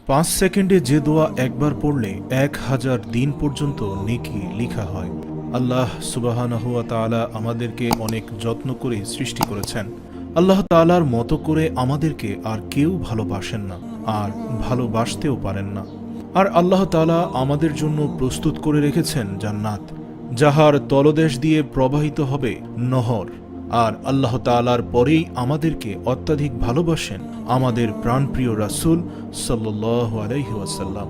5 সেকেন্ডে যে দোয়া একবার পড়লে 1000 দিন পর্যন্ত নেকি লিখা হয়। আল্লাহ সুবহানাহু ওয়া তাআলা আমাদেরকে অনেক যত্ন করে সৃষ্টি করেছেন। আল্লাহ তাআলার মতো করে আমাদেরকে আর কেউ ভালোবাসেন না, আর ভালোবাসতেও পারেন না। আর আল্লাহ তাআলা আমাদের জন্য প্রস্তুত করে রেখেছেন জান্নাত, যাহার তলদেশ দিয়ে প্রবাহিত হবে নহর। আর আল্লাহ তাআলার পরেই আমাদেরকে অত্যাধিক ভালোবাসেন আমাদের প্রাণপ্রিয় রাসূল সাল্লাল্লাহু আলাইহি ওয়াসাল্লাম।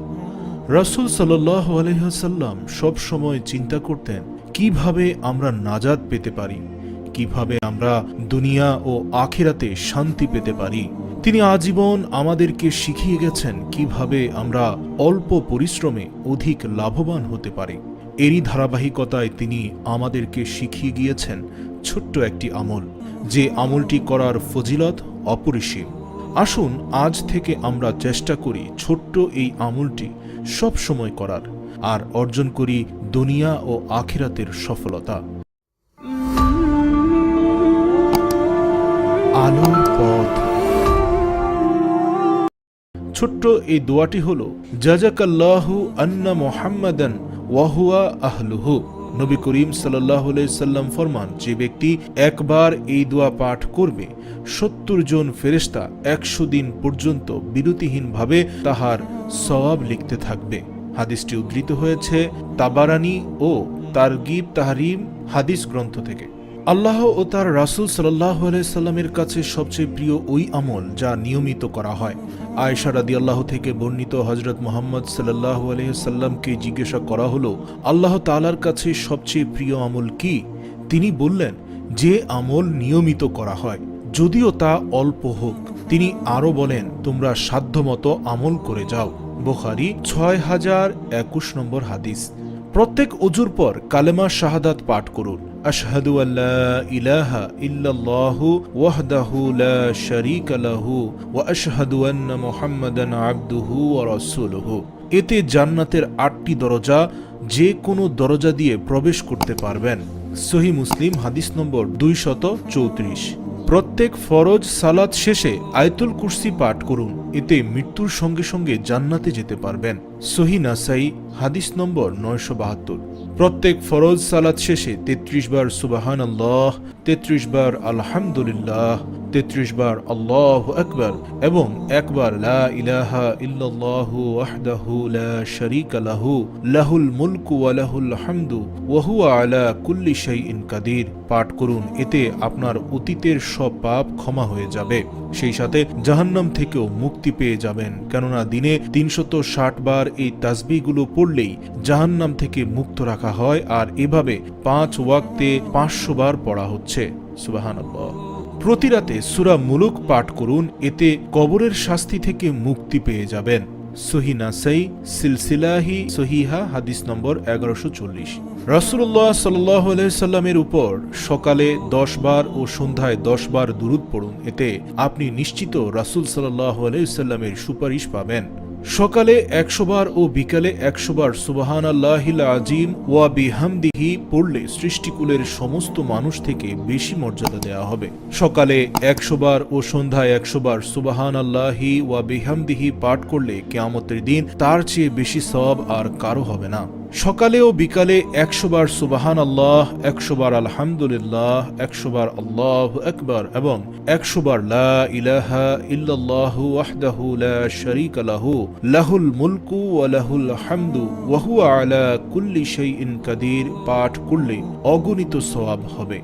রাসূল সাল্লাল্লাহু আলাইহি ওয়াসাল্লাম সব সময় চিন্তা করতেন কিভাবে আমরা নাজাত পেতে পারি, কিভাবে আমরা দুনিয়া ও আখিরাতে শান্তি পেতে পারি। তিনি আজীবন আমাদেরকে শিখিয়ে গেছেন কিভাবে আমরা অল্প পরিশ্রমে অধিক লাভবান হতে পারি। এরই ধারাবাহিকতায় তিনি আমাদেরকে শিখিয়ে গিয়েছেন ছোট্ট একটি আমল, যে আমলটি করার ফজিলত অপরিসীম। আসুন আজ থেকে আমরা চেষ্টা করি ছোট্ট এই আমলটি সব সময় করার, আর অর্জন করি দুনিয়া ও আখিরাতের সফলতা। আলোর পথ। ছোট্ট এই দোয়াটি হল জাযাকাল্লাহু আন্না মুহাম্মাদান ওয়া হুয়া আহলুহু। নবী করিম সাল্লাল্লাহু আলাইহি সাল্লাম ফরমান, যে ব্যক্তি একবার এই দোয়া পাঠ করবে 70 জন ফেরেশতা 100 দিন পর্যন্ত বিরতিহীনভাবে তাহার সওয়াব লিখতে থাকবে। হাদিসটি উদ্ধৃত হয়েছে তাবারানী ও তারগিব তাহরিম হাদিস গ্রন্থ থেকে। আল্লাহ ও তার রাসূল সাল্লাল্লাহু আলাইহি সাল্লামের কাছে সবচেয়ে প্রিয় ওই আমল যা নিয়মিত করা হয়। আয়েশা রাদিয়াল্লাহু থেকে বর্ণিত হযরত মুহাম্মদ সাল্লাল্লাহু আলাইহি সাল্লামকে জিজ্ঞাসা করা হলো, আল্লাহ তাআলার কাছে সবচেয়ে প্রিয় আমল কি? তিনি বললেন, যে আমল নিয়মিত করা হয়, যদিও তা অল্প হোক। তিনি আরও বলেন, তোমরা সাধ্যমতো আমল করে যাও। বুখারী 6021 নম্বর হাদিস। প্রত্যেক ওযুর পর কালেমা শাহাদাত পাঠ করুন। আশহাদু আল্লা ইলাহা ইল্লাল্লাহু ওয়াহদাহু লা শারীকা লাহু ওয়া আশহাদু আন্না মুহাম্মাদান আবদুহু ওয়া রাসূলুহু। এতে জান্নাতের 8টি দরজা, যে কোনো দরজা দিয়ে প্রবেশ করতে পারবেন। সহিহ মুসলিম হাদিস নম্বর 234। প্রত্যেক ফরজ সালাত শেষে আয়াতুল কুরসি পাঠ করুন, এতে মৃত্যুর সঙ্গে সঙ্গে জান্নাতে যেতে পারবেন। সহিহ নাসাই হাদিস নম্বর 972। প্রত্যেক ফরজ সালাত শেষে 33 বার সুবহানাল্লাহ, 33 বার আলহামদুলিল্লাহ, 33 বার আল্লাহু আকবার এবং একবার লা ইলাহা ইল্লাল্লাহু ওয়াহদাহু লা শারীকা লাহু লাহুল মুলকু ওয়া লাহুল হামদু ওয়া হুয়া আলা কুল্লি শাইইন কাদির পাঠ করুন। এতে আপনার অতীতের সব পাপ ক্ষমা হয়ে যাবে, সেই সাথে জাহান্নাম থেকেও মুক্তি পেয়ে যাবেন। কেননা দিনে 360 বার এই তাসবিহগুলো পড়লেই জাহান্নাম থেকে মুক্ত রাখা হয়, আর এভাবে 5 ওয়াক্তে 500 বার পড়া হচ্ছে। সুবহানাল্লাহ। প্রতি রাতে সূরা মুলুক পাঠ করুন, এতে কবরের শাস্তি থেকে মুক্তি পেয়ে যাবেন। সহিহ নাসাই সিলসিলাহি সহিহা হাদিস নম্বর 1140। রাসূলুল্লাহ সাল্লাল্লাহু আলাইহি সাল্লামের উপর সকালে 10 বার ও সন্ধ্যায় 10 বার দুরূদ পড়ুন, এতে আপনি নিশ্চিত রাসূল সাল্লাল্লাহু আলাইহি সাল্লামের সুপারিশ পাবেন। সকালে 100 বার ও বিকালে 100 বার সুবহানাল্লাহিল আযীম ওয়া বিহামদিহি পড়লে সৃষ্টিকুলের সমস্ত মানুষ থেকে বেশি মর্যাদা দেওয়া হবে। সকালে 100 বার ও সন্ধ্যায় 100 বার সুবহানাল্লাহি ওয়া বিহামদিহি পাঠ করলে কিয়ামতের দিন তার চেয়ে বেশি সওয়াব আর কারো হবে না। সকালে ও বিকালে 100 বার সুবহানাল্লাহ, 100 বার আলহামদুলিল্লাহ, 100 বার আল্লাহু আকবার এবং 100 বার লা ইলাহা ইল্লাল্লাহু ওয়াহদাহু লা শারীকা লাহু লাহুল মুলকু ওয়া লাহুল হামদু ওয়া হুয়া আলা কুল্লি শাইইন কাদির পাঠ করলে অগণিত সওয়াব হবে।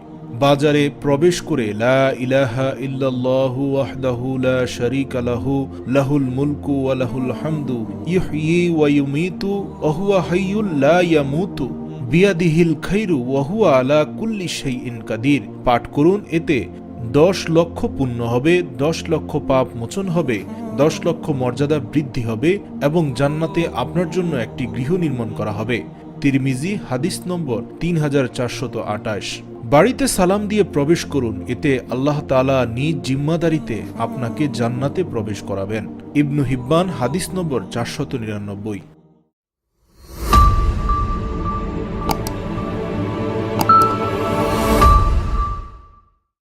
বাজারে প্রবেশ করে লা ইলাহা ইল্লাল্লাহু ওয়াহদাহু লা শারীকা লাহু লাহুল মুলকু ওয়া লাহুল হামদু ইহয়ি ওয়া ইউমীতু ওয়া হুয়া হাইয়ুল লা ইয়ামুতু বিয়াদিহিল খায়রু ওয়া হুয়া আলা কুল্লি শাইইন কাদির পাঠ করুন। এতে 10 লক্ষ পুণ্য হবে, 10 লক্ষ পাপ মোচন হবে, 10 লক্ষ মর্যাদা বৃদ্ধি হবে এবং জান্নাতে আপনার জন্য একটি গৃহ নির্মাণ করা হবে। তিরমিজি হাদিস নম্বর 3428। বাড়িতে সালাম দিয়ে প্রবেশ করুন, এতে আল্লাহ তাআলা নিজ জিম্মাদারিতে আপনাকে জান্নাতে প্রবেশ করাবেন। ইবনু হিব্বান হাদিস নম্বর 499।